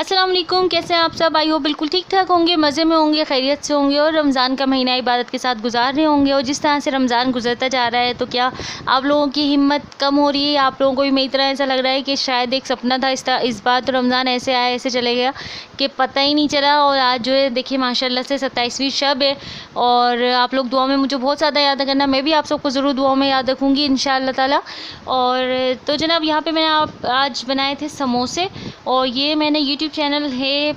अस्सलाम वालेकुम, कैसे हैं आप सब। आई हो बिल्कुल ठीक ठाक होंगे, मज़े में होंगे, खैरियत से होंगे और रमज़ान का महीना इबादत के साथ गुजार रहे होंगे। और जिस तरह से रमज़ान गुजरता जा रहा है तो क्या आप लोगों की हिम्मत कम हो रही है? आप लोगों को भी मेरी तरह ऐसा लग रहा है कि शायद एक सपना था, इस बार तो रमज़ान ऐसे आया ऐसे चले गया कि पता ही नहीं चला। और आज जो है देखिए माशाल्लाह से 27वीं शब है और आप लोग दुआ में मुझे बहुत ज़्यादा याद करना, मैं भी आप सबको ज़रूर दुआ में याद रखूँगी इंशाअल्लाह ताला। और तो जनाब यहाँ पे मैंने आज बनाए थे समोसे और ये मैंने यूट्यूब चैनल है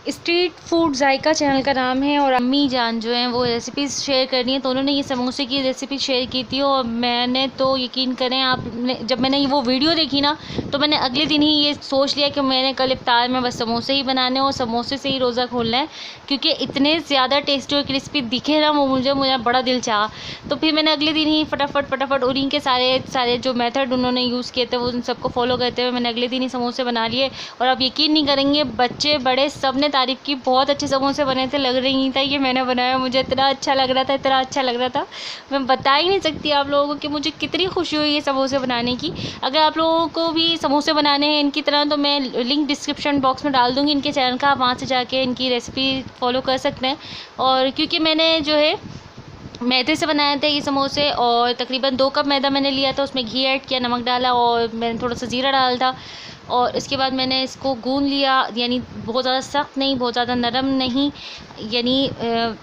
स्ट्रीट फूड जायका चैनल का नाम है और अम्मी जान जो हैं वो रेसिपीज़ शेयर करनी है तो उन्होंने ये समोसे की रेसिपी शेयर की थी। और मैंने तो यकीन करें आपने, जब मैंने वो वीडियो देखी ना तो मैंने अगले दिन ही ये सोच लिया कि मैंने कल इफ्तार में बस समोसे ही बनाने और समोसे से ही रोज़ा खोलना है, क्योंकि इतने ज़्यादा टेस्टी और क्रिस्पी दिखे ना वो मुझे बड़ा दिल चाहा। तो फिर मैंने अगले दिन ही फटाफट उन्हीं के सारे जो मेथड उन्होंने यूज़ किए थे वो उन सबको फॉलो करते हुए मैंने अगले दिन ही समोसे बना लिए। और आप यकीन नहीं करेंगे, बच्चे बड़े सब ने तारीफ़ की, बहुत अच्छे समोसे बने थे। लग रही था कि मैंने बनाया, मुझे इतना अच्छा लग रहा था, इतना अच्छा लग रहा था, मैं बता ही नहीं सकती आप लोगों को कि मुझे कितनी खुशी हुई ये समोसे बनाने की। अगर आप लोगों को भी समोसे बनाने हैं इनकी तरह तो मैं लिंक डिस्क्रिप्शन बॉक्स में डाल दूँगी इनके चैनल का, आप वहाँ से जाके इनकी रेसिपी फॉलो कर सकते हैं। और क्योंकि मैंने जो है मैदे से बनाए थे ये समोसे और तकरीबन 2 कप मैदा मैंने लिया था, उसमें घी ऐड किया, नमक डाला और मैंने थोड़ा सा ज़ीरा डाला था। और इसके बाद मैंने इसको गूँध लिया, यानी बहुत ज़्यादा सख्त नहीं, बहुत ज़्यादा नरम नहीं, यानी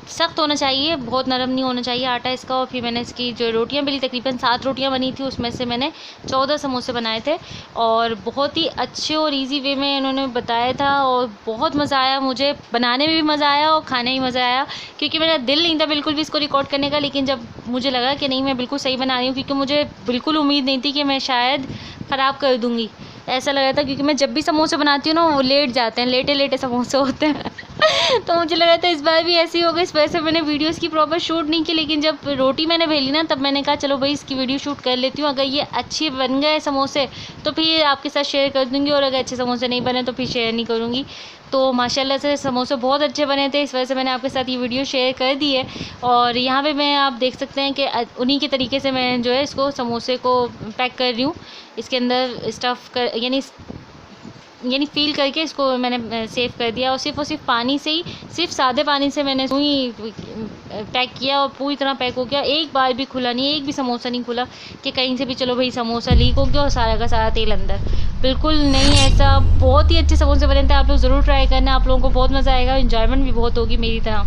सख्त होना चाहिए, बहुत नरम नहीं होना चाहिए आटा इसका। और फिर मैंने इसकी जो रोटियां बेली, तकरीबन 7 रोटियां बनी थी, उसमें से मैंने 14 समोसे बनाए थे और बहुत ही अच्छे और इजी वे में इन्होंने बताया था और बहुत मज़ा आया। मुझे बनाने में भी मज़ा आया और खाने में मज़ा आया, क्योंकि मेरा दिल नहीं था बिल्कुल भी इसको रिकॉर्ड करने का, लेकिन जब मुझे लगा कि नहीं मैं बिल्कुल सही बना रही हूँ, क्योंकि मुझे बिल्कुल उम्मीद नहीं थी कि मैं शायद ख़राब कर दूँगी, ऐसा लग रहा था। क्योंकि मैं जब भी समोसे बनाती हूँ ना वो लेट जाते हैं, लेटे लेटे समोसे होते हैं तो मुझे लगा था इस बार भी ऐसे ही होगा, इस वजह से मैंने वीडियोस की प्रॉपर शूट नहीं की। लेकिन जब रोटी मैंने बेली ना तब मैंने कहा चलो भाई इसकी वीडियो शूट कर लेती हूँ, अगर ये अच्छे बन गए समोसे तो फिर आपके साथ शेयर कर दूँगी, और अगर अच्छे समोसे नहीं बने तो फिर शेयर नहीं करूँगी। तो माशाल्लाह से समोसे बहुत अच्छे बने थे, इस वजह से मैंने आपके साथ ये वीडियो शेयर कर दी है। और यहाँ पे मैं आप देख सकते हैं कि उन्हीं के तरीके से मैं जो है इसको समोसे को पैक कर रही हूँ, इसके अंदर स्टफ़ कर यानी फ़ील करके इसको मैंने सेव कर दिया। और सिर्फ पानी से ही, सिर्फ सादे पानी से मैंने ही पैक किया और पूरी तरह पैक हो गया। एक बार भी खुला नहीं, एक भी समोसा नहीं खुला कि कहीं से भी चलो भाई समोसा लीक हो गया और सारा का सारा तेल अंदर, बिल्कुल नहीं ऐसा। बहुत ही अच्छे समोसे बने थे, आप लोग ज़रूर ट्राई करना, आप लोगों को बहुत मज़ा आएगा, इन्जॉयमेंट भी बहुत होगी मेरी तरह।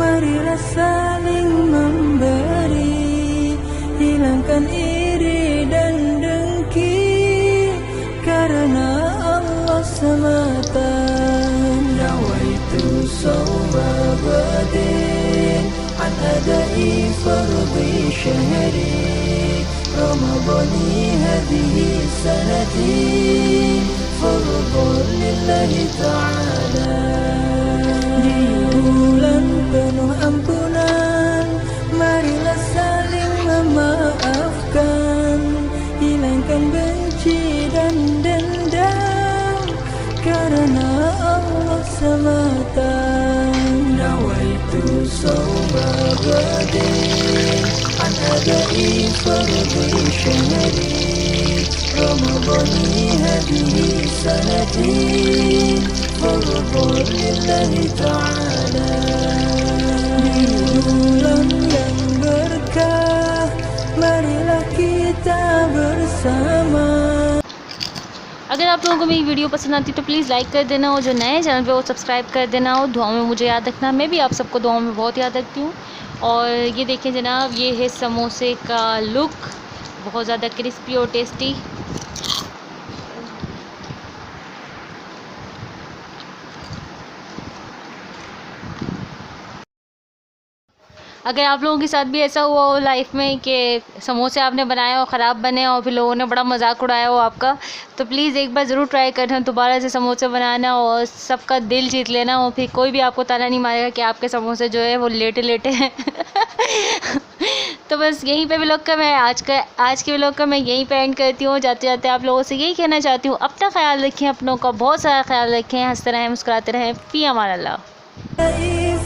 Marilah saling memberi, hilangkan iri dan dengki, karena Allah semata. Nawaitu sawma ghadin an adai fardhi syahri Ramadhani hadhihi sanati fardhan lillahi ta'ala. Di bulan penuh ampunan, marilah saling memaafkan, hilangkan benci dan dendam, karena Allah semata. Nawaitu sawma ghadin an adai fardhi syahri Ramadhani hadhihi sanati farḍun lillahi ta'ala. Di bulan yang berkah, marilah kita bersama. अगर आप लोगों को मेरी video पसंद आती तो please like कर देना और जो नए चैनल पे वो सब्सक्राइब कर देना और दुआओं में मुझे याद रखना, मैं भी आप सबको दुआओं में बहुत याद रखती हूँ। और ये देखें जनाब, ये है समोसे का लुक, बहुत ज़्यादा क्रिस्पी और टेस्टी। अगर आप लोगों के साथ भी ऐसा हुआ हो लाइफ में कि समोसे आपने बनाए और ख़राब बने और फिर लोगों ने बड़ा मजाक उड़ाया हो आपका, तो प्लीज़ एक बार ज़रूर ट्राई करना दोबारा से समोसे बनाना और सबका दिल जीत लेना, और फिर कोई भी आपको ताना नहीं मारेगा कि आपके समोसे जो है वो लेटे लेटे हैं। तो बस यहीं पे व्लॉग का मैं आज के व्लॉग का मैं यहीं पे एंड करती हूँ। जाते जाते आप लोगों से यही कहना चाहती हूँ, अपना ख्याल रखें, अपनों का बहुत सारा ख्याल रखें, हंसते रहें, मुस्कुराते रहें। फ़ी अमान अल्लाह।